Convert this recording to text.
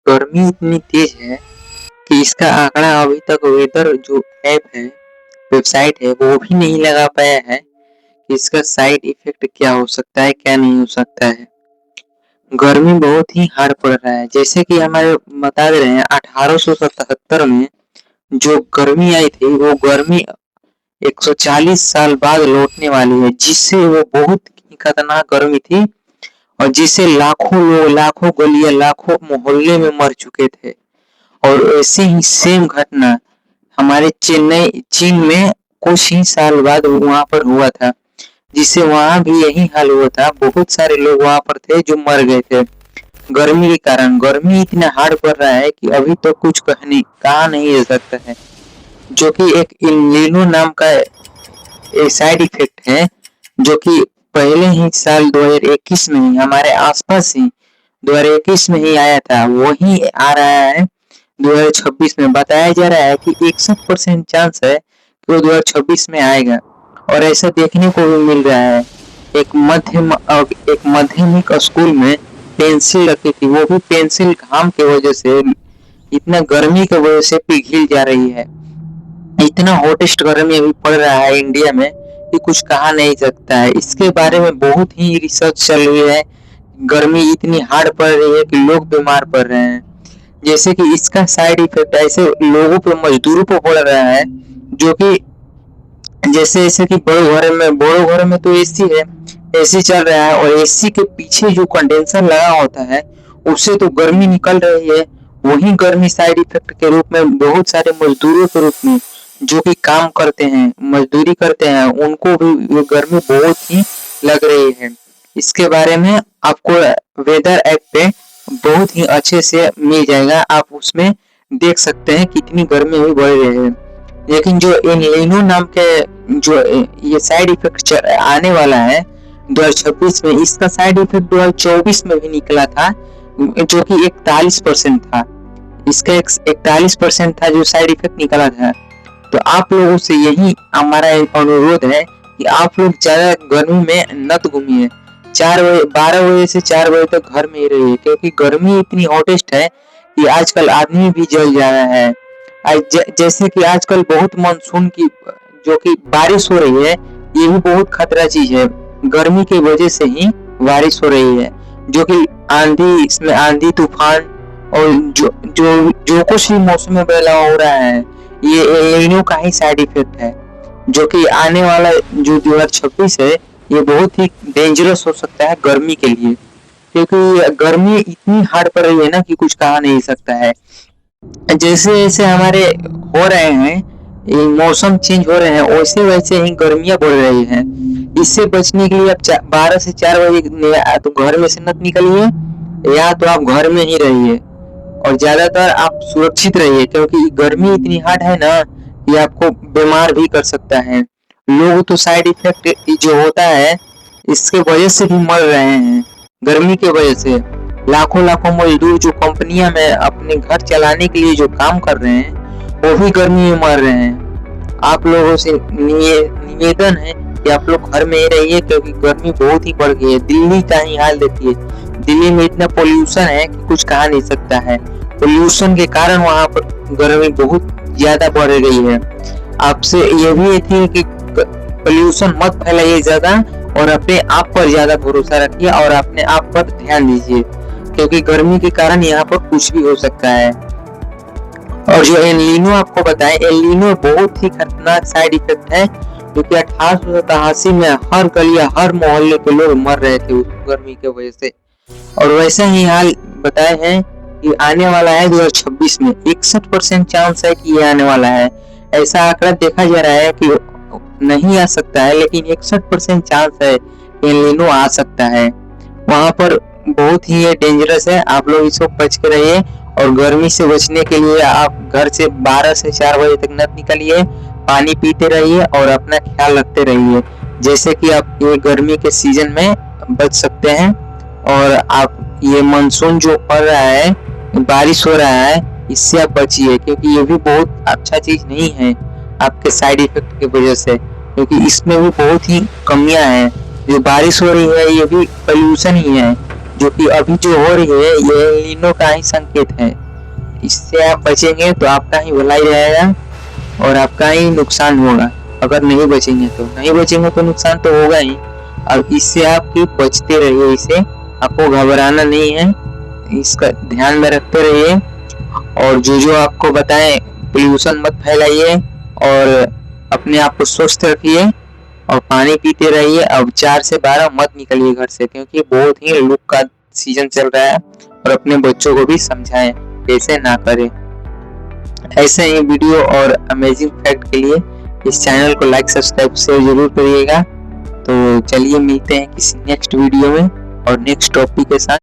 गर्मी इतनी तेज है कि इसका आंकड़ा अभी तक वेदर जो ऐप है, वेबसाइट है, वो भी नहीं लगा पाया है कि इसका साइड इफेक्ट क्या हो सकता है, क्या नहीं हो सकता है। गर्मी बहुत ही हार्ड पड़ रहा है। जैसे कि हमारे बता दे रहे हैं 1877 में जो गर्मी आई थी, वो गर्मी 140 साल बाद लौटने वाली है, जिससे वो बहुत ही खतरनाक गर्मी थी और जिससे लाखों लोग, लाखों गलियां, लाखों मोहल्ले में मर चुके थे। और ऐसे ही सेम घटना हमारे चेन्नई, चीन में कुछ ही साल बाद वहां पर हुआ था, जिससे वहां भी यही हाल हुआ था। बहुत सारे लोग वहां पर थे जो मर गए थे गर्मी के कारण। गर्मी इतना हार्ड पड़ रहा है कि अभी तो कुछ कहा नहीं जा सकता है, जो कि एक इल्निनो नाम का साइड इफेक्ट है, जो कि पहले ही साल 2021 में ही हमारे आसपास ही 2021 में ही आया था, वही आ रहा है 2026 में। बताया जा रहा है कि 61% चांस है कि वो 2026 में आएगा और ऐसा देखने को भी मिल रहा है। एक माध्यमिक स्कूल में पेंसिल रखी थी, वो भी पेंसिल घाम की वजह से, इतना गर्मी की वजह से पिघल जा रही है। इतना हॉटेस्ट गर्मी अभी पड़ रहा है इंडिया में कि कुछ कहा नहीं सकता है। इसके बारे में बहुत ही रिसर्च चल रही है। गर्मी इतनी हार्ड पड़ रही है कि लोग बीमार पड़ रहे हैं। जैसे कि इसका साइड इफेक्ट ऐसे लोगों पे, मजदूरों पे पड़ रहा है, जो कि जैसे जैसे कि बड़े घरों में तो एसी है, एसी चल रहा है और एसी के पीछे जो कंडेंसर लगा होता है उससे तो गर्मी निकल रही है। वही गर्मी साइड इफेक्ट के रूप में बहुत सारे मजदूरों के रूप में, जो कि काम करते हैं, मजदूरी करते हैं, उनको भी ये गर्मी बहुत ही लग रही है। इसके बारे में आपको वेदर ऐप पे बहुत ही अच्छे से मिल जाएगा, आप उसमें देख सकते हैं कितनी गर्मी अभी बढ़ रही है। लेकिन जो एलिनो नाम के जो ये साइड इफेक्ट आने वाला है 2026 में, इसका साइड इफेक्ट 2024 में भी निकला था, जो कि 41% था। इसका 41% था जो साइड इफेक्ट निकला था। तो आप लोगों से यही हमारा अनुरोध है कि आप लोग ज्यादा गर्मी में नत घूमिए। 12 बजे से 4 बजे तक घर में ही रहिए, क्योंकि गर्मी इतनी हॉटेस्ट है कि आजकल आदमी भी जल जा रहा है। जैसे कि आजकल बहुत मानसून की जो कि बारिश हो रही है, ये भी बहुत खतरा चीज है। गर्मी की वजह से ही बारिश हो रही है, जो कि आंधी, इसमें आंधी तूफान और जो जो जो कुछ भी मौसम में बदलाव हो रहा है, ये एलिनो का ही साइड इफेक्ट है। जो कि आने वाला जो 2026 है, ये बहुत ही डेंजरस हो सकता है गर्मी के लिए, क्योंकि गर्मी इतनी हार्ड पड़ रही है ना कि कुछ कहा नहीं सकता है। जैसे जैसे हमारे हो रहे हैं, ये मौसम चेंज हो रहे हैं, वैसे वैसे ही गर्मियां बढ़ रही हैं। इससे बचने के लिए आप 12 से 4 बजे तो घर में से मत निकलिए, या तो आप घर में ही रहिए और ज्यादातर आप सुरक्षित रहिए, क्योंकि गर्मी इतनी हार्ड है ना कि आपको बीमार भी कर सकता है। लोग तो साइड इफेक्ट जो होता है इसके वजह से भी मर रहे हैं, गर्मी की वजह से। लाखों लाखों मजदूर जो कंपनियां में अपने घर चलाने के लिए जो काम कर रहे हैं, वो भी गर्मी में मर रहे हैं। आप लोगों से निवेदन है कि आप लोग घर में ही रहिए, क्योंकि गर्मी बहुत ही बढ़ गई है। दिल्ली का ही हाल देखिए, दिल्ली में इतना पोल्यूशन है कि कुछ कहा नहीं सकता है। पोल्यूशन के कारण वहां पर गर्मी बहुत ज्यादा बढ़ गई है। आपसे ये भी थी कि पोल्यूशन मत फैलाइए ज्यादा और अपने आप पर ज्यादा भरोसा रखिए और अपने आप पर ध्यान दीजिए, क्योंकि गर्मी के कारण यहाँ पर कुछ भी हो सकता है। और जो एलिनो आपको बताएं, एलिनो बहुत ही खतरनाक साइड इफेक्ट है, जो कि 1887 में हर गलिया, हर मोहल्ले के लोग मर रहे थे उस गर्मी की वजह से। और वैसा ही हाल बताए हैं कि आने वाला है 2026 में। 61% चांस है कि ये आने वाला है। ऐसा आंकड़ा देखा जा रहा है कि नहीं आ सकता है, लेकिन 61% चांस है कि एलिनो आ सकता है। वहां पर बहुत ही डेंजरस है, आप लोग इसको बच के रहिए। और गर्मी से बचने के लिए आप घर से 12 से 4 बजे तक न निकलिए, पानी पीते रहिए और अपना ख्याल रखते रहिए, जैसे कि आप ये गर्मी के सीजन में बच सकते हैं। और आप ये मानसून जो पड़ रहा है, बारिश हो रहा है, इससे आप बचिए, क्योंकि ये भी बहुत अच्छा चीज नहीं है आपके साइड इफेक्ट की वजह से, क्योंकि इसमें भी बहुत ही कमियां हैं। जो बारिश हो रही है ये भी पोल्यूशन ही है, जो कि अभी जो हो रही है ये एल नीनो का ही संकेत है। इससे आप बचेंगे तो आपका ही भलाई रहेगा और आपका ही नुकसान होगा। अगर नहीं बचेंगे तो नुकसान तो होगा ही। अब इससे आप बचते रहिए, इसे आपको घबराना नहीं है, इसका ध्यान में रखते रहिए। और जो आपको बताएं, पोल्यूशन मत फैलाइए और अपने आप को स्वस्थ रखिए और पानी पीते रहिए। अब 4 से 12 मत निकलिए घर से, क्योंकि बहुत ही लू का सीजन चल रहा है। और अपने बच्चों को भी समझाएं ऐसे ना करें। ऐसे ही वीडियो और अमेजिंग फैक्ट के लिए इस चैनल को लाइक, सब्सक्राइब, शेयर जरूर करिएगा। तो चलिए मिलते हैं किसी नेक्स्ट वीडियो में और नेक्स्ट टॉपिक के साथ।